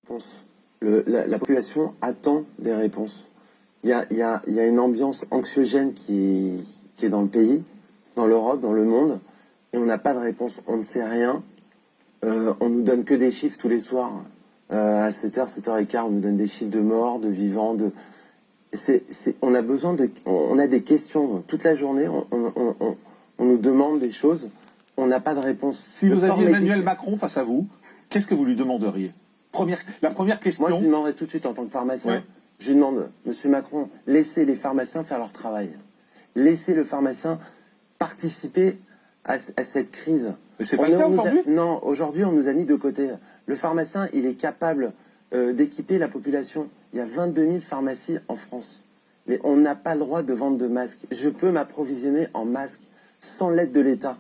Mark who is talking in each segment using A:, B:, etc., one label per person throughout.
A: réponses. La population attend des réponses. Il y a une ambiance anxiogène qui est dans le pays, dans l'Europe, dans le monde, et on n'a pas de réponse. On ne sait rien. On nous donne que des chiffres tous les soirs. À 7h, 7h15, on nous donne des chiffres de morts, de vivants, on a besoin on a des questions toute la journée. On nous demande des choses. On n'a pas de réponse.
B: Si vous aviez Emmanuel Macron face à vous, qu'est-ce que vous lui demanderiez? La première question.
A: Moi, je lui demanderais tout de suite en tant que pharmacien. Ouais. Je lui demande, Monsieur Macron, laissez les pharmaciens faire leur travail. Laissez le pharmacien participer à cette crise.
B: Mais c'est pas le cas aujourd'hui ?
A: Non, aujourd'hui, on nous a mis de côté. Le pharmacien, il est capable d'équiper la population. Il y a 22 000 pharmacies en France. Mais on n'a pas le droit de vendre de masques. Je peux m'approvisionner en masques sans l'aide de l'État.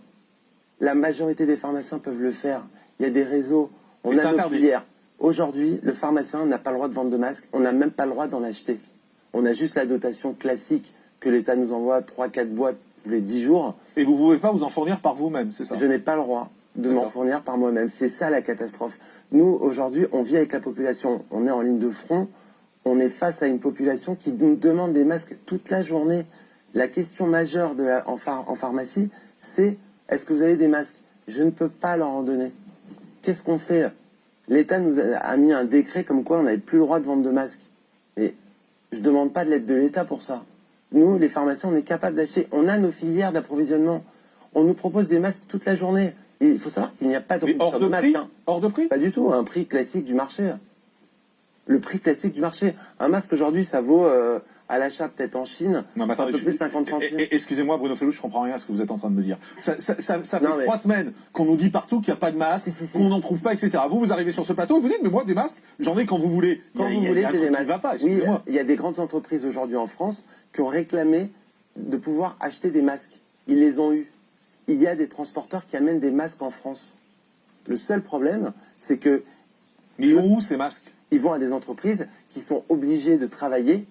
A: La majorité des pharmaciens peuvent le faire. Il y a des réseaux. On a nos filières. Aujourd'hui, le pharmacien n'a pas le droit de vendre de masques. On n'a même pas le droit d'en acheter. On a juste la dotation classique que l'État nous envoie 3-4 boîtes tous les 10 jours.
B: Et vous ne pouvez pas vous en fournir par vous-même, c'est ça?
A: Je n'ai pas le droit de m'en fournir par moi-même. C'est ça la catastrophe. Nous, aujourd'hui, on vit avec la population. On est en ligne de front. On est face à une population qui nous demande des masques toute la journée. La question majeure en pharmacie, c'est est-ce que vous avez des masques? Je ne peux pas leur en donner. Qu'est-ce qu'on fait? L'État nous a mis un décret comme quoi on n'avait plus le droit de vendre de masques. Mais je ne demande pas de l'aide de l'État pour ça. Nous, les pharmaciens, on est capable d'acheter. On a nos filières d'approvisionnement. On nous propose des masques toute la journée. Et il faut savoir qu'il n'y a pas de
B: rupture de masques. Hors de prix?
A: Pas du tout. Un prix classique du marché. Le prix classique du marché. Un masque aujourd'hui, ça vaut à l'achat peut-être en Chine,
B: non, mais attendez,
A: un peu plus de 50 centimes.
B: Excusez-moi Bruno Fellouche, je comprends rien à ce que vous êtes en train de me dire. Ça fait 3 semaines qu'on nous dit partout qu'il n'y a pas de masque, qu'on n'en trouve pas, etc. Vous arrivez sur ce plateau et vous dites, mais moi des masques, j'en ai quand vous voulez.
A: Quand vous voulez, j'ai des masques.
B: Va pas,
A: oui, il y a des grandes entreprises aujourd'hui en France qui ont réclamé de pouvoir acheter des masques. Ils les ont eus. Il y a des transporteurs qui amènent des masques en France. Le seul problème, c'est que...
B: Mais ils vont où ces masques?
A: Ils vont à des entreprises qui sont obligées de travailler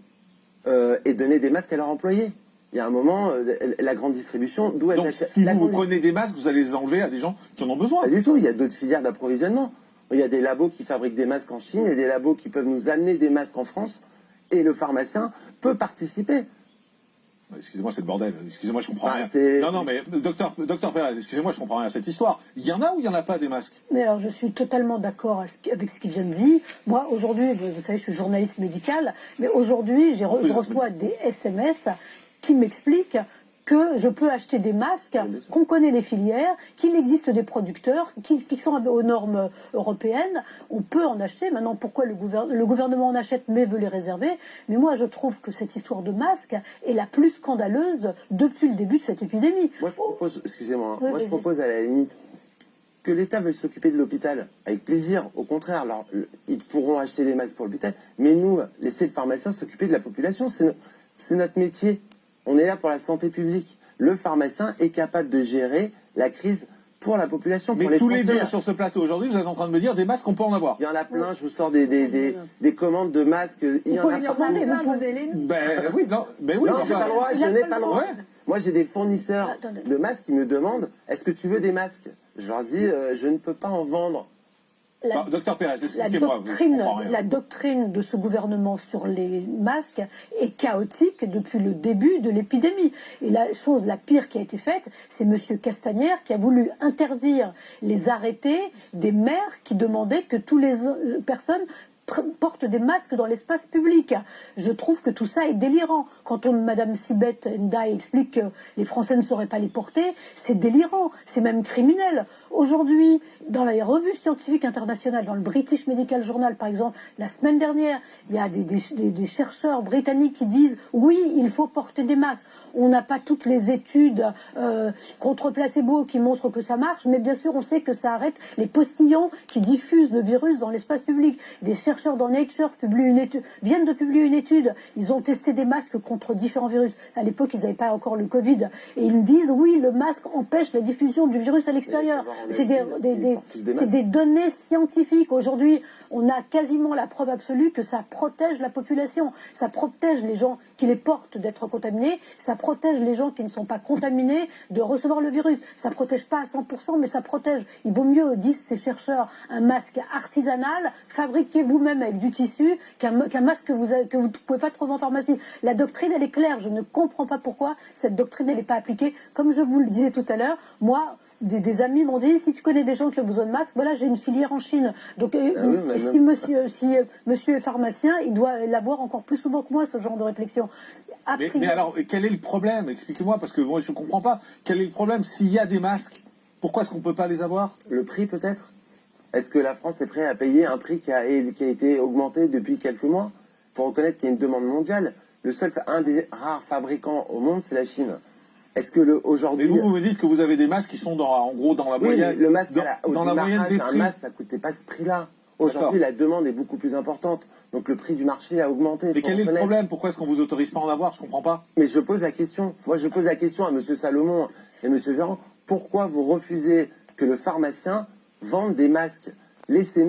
A: et donner des masques à leurs employés. Il y a un moment, la grande distribution doit être...
B: Donc si vous prenez des masques, vous allez les enlever à des gens qui en ont besoin?
A: Pas du tout, il y a d'autres filières d'approvisionnement. Il y a des labos qui fabriquent des masques en Chine, il y a des labos qui peuvent nous amener des masques en France, et le pharmacien peut participer.
B: Excusez-moi, c'est le bordel. Excusez-moi, je comprends rien. Non, mais docteur Pérez, excusez-moi, je comprends rien à cette histoire. Il y en a ou il n'y en a pas des masques?
C: Mais alors, je suis totalement d'accord avec ce qu'il vient de dire. Moi, aujourd'hui, vous savez, je suis journaliste médical, mais aujourd'hui, je reçois des SMS qui m'expliquent que je peux acheter des masques, qu'on connaît les filières, qu'il existe des producteurs qui sont aux normes européennes. On peut en acheter. Maintenant, pourquoi le gouvernement en achète mais veut les réserver? Mais moi, je trouve que cette histoire de masques est la plus scandaleuse depuis le début de cette épidémie.
A: Moi, je propose, excusez-moi, moi je propose à la limite que l'État veuille s'occuper de l'hôpital. Avec plaisir, au contraire. Alors, ils pourront acheter des masques pour l'hôpital, mais nous, laisser le pharmacien s'occuper de la population, c'est notre métier. On est là pour la santé publique. Le pharmacien est capable de gérer la crise pour la population, pour les Français.
B: Mais tous les deux sur ce plateau aujourd'hui, vous êtes en train de me dire des masques, on peut en avoir.
A: Il y en a plein, je vous sors des commandes de masques. Il y en a partout.
B: Oui, non, mais oui.
A: Non, j'ai pas le droit, je n'ai pas le droit. Moi, j'ai des fournisseurs de masques qui me demandent, est-ce que tu veux des masques? Je leur dis, je ne peux pas en vendre.
B: Docteur Pérez, expliquez-moi.
C: La doctrine de ce gouvernement sur les masques est chaotique depuis le début de l'épidémie. Et la chose la pire qui a été faite, c'est M. Castaner qui a voulu interdire les arrêtés des maires qui demandaient que toutes les personnes portent des masques dans l'espace public. Je trouve que tout ça est délirant. Quand Mme Sibeth Ndiaye explique que les Français ne sauraient pas les porter, c'est délirant, c'est même criminel. Aujourd'hui, dans les revues scientifiques internationales, dans le British Medical Journal par exemple, la semaine dernière, il y a des chercheurs britanniques qui disent oui, il faut porter des masques. On n'a pas toutes les études contre placebo qui montrent que ça marche, mais bien sûr on sait que ça arrête les postillons qui diffusent le virus dans l'espace public. Des chercheurs chercheurs dans Nature viennent de publier une étude. Ils ont testé des masques contre différents virus. À l'époque, ils n'avaient pas encore le Covid. Et ils me disent, oui, le masque empêche la diffusion du virus à l'extérieur. C'est des données scientifiques. Aujourd'hui, on a quasiment la preuve absolue que ça protège la population. Ça protège les gens qui les portent d'être contaminés. Ça protège les gens qui ne sont pas contaminés de recevoir le virus. Ça protège pas à 100%, mais ça protège. Il vaut mieux, disent ces chercheurs, un masque artisanal, fabriqué vous-même avec du tissu, qu'un masque que vous ne pouvez pas trouver en pharmacie. La doctrine, elle est claire. Je ne comprends pas pourquoi cette doctrine, elle n'est pas appliquée. Comme je vous le disais tout à l'heure, moi, des amis m'ont dit, si tu connais des gens qui ont besoin de masques, voilà, j'ai une filière en Chine. Donc, si monsieur est pharmacien, il doit l'avoir encore plus souvent que moi, ce genre de réflexion.
B: Mais alors, quel est le problème? Expliquez-moi, parce que moi, je ne comprends pas. Quel est le problème? S'il y a des masques, pourquoi est-ce qu'on ne peut pas les avoir?
A: Le prix, peut-être? Est-ce que la France est prête à payer un prix qui a été augmenté depuis quelques mois? Il faut reconnaître qu'il y a une demande mondiale. Un des rares fabricants au monde, c'est la Chine. Est-ce que aujourd'hui...
B: Mais vous me dites que vous avez des masques qui sont en gros dans la moyenne...
A: Oui, le masque,
B: dans la moyenne des prix.
A: Un masque, ça ne coûtait pas ce prix-là. Aujourd'hui, la demande est beaucoup plus importante. Donc le prix du marché a augmenté.
B: Mais quel est le problème? Pourquoi est-ce qu'on vous autorise pas à en avoir? Je ne comprends pas.
A: Mais je pose la question. Moi, je pose la question à M. Salomon et M. Véran. Pourquoi vous refusez que le pharmacien vende des masques? Laissez-nous